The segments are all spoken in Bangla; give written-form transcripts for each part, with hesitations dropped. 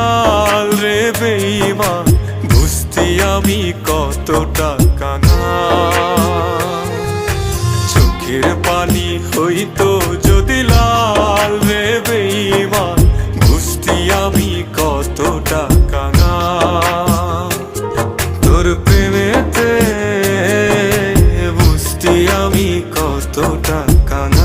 লাল রে বেঈমান, বুঝতি আমি কতটা কাঙাল। চোখের পানি হইতো যদি লাল রে বেঈমান, বুঝতি আমি কতটা কাঙাল। তোর প্রেমেতে বুঝতি আমি কতটা কাঙাল।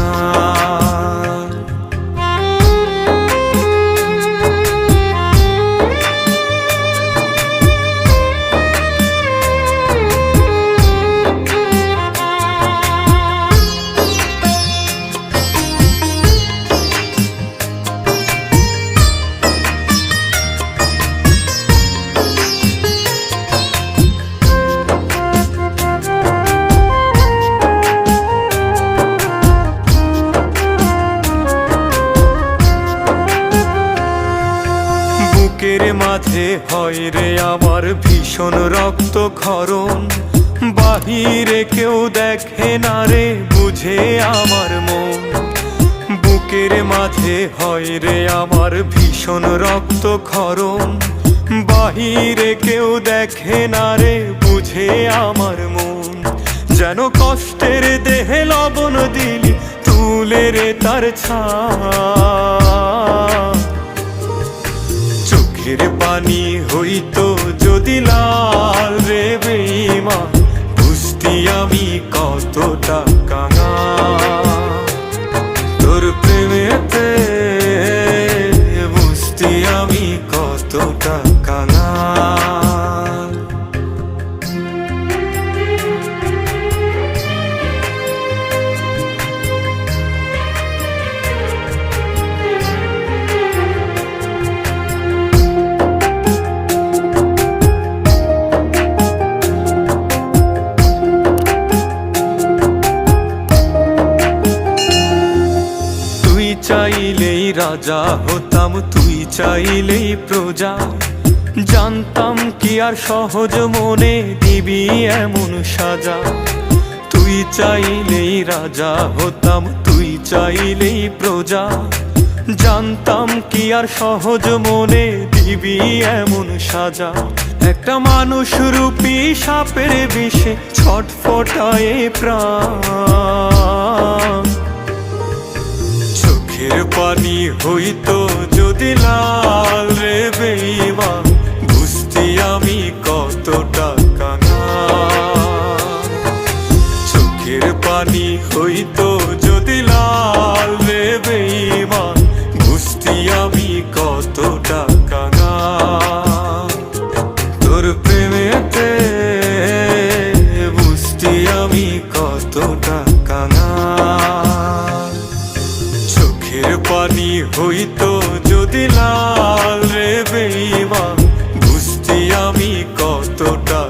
বুকের মাঝে হয় রে আমার ভীষণ রক্তক্ষরণ, বাহিরে কেউ দেখে না রে বুঝে আমার মন। বুকের মাঝে হয় রে আমার ভীষণ রক্তক্ষরণ, বাহিরে কেউ দেখে না রে বুঝে আমার মন। যেন কষ্টের দেহে লবণ দিলি তুলে রে তার ছাপ। চোখের পানি হইতো যদি লাল রে বেঈমান, বুঝতি আমি কতটা কাঙাল। তোর প্রেমেতে বুঝতি আমি কতটা কাঙাল। চাইলেই রাজা হতাম, তুই চাইলেই প্রজা। জানতাম কি আর সহজ মনে দিবি এমন সাজা। তুই চাইলেই রাজা হতাম, তুই চাইলেই প্রজা। জানতাম কি আর সহজ মনে দিবি এমন সাজা। একটা মানুষ রূপী সাপের বিষে ছটফটায় প্রাণ। চোখের পানি হইতো যদি লাল রে বেঈমান, বুঝতি আমি কতটা কাঙাল। চোখের পানি হইতো যদি লাল রে বেঈমান, বুঝতি আমি কতটা কাঙাল। তোর প্রেমেতে বুঝতি আমি কতটা কাঙাল। চোখের পানি হইতো যদি লাল রে বেঈমান, বুঝতি আমি কতটা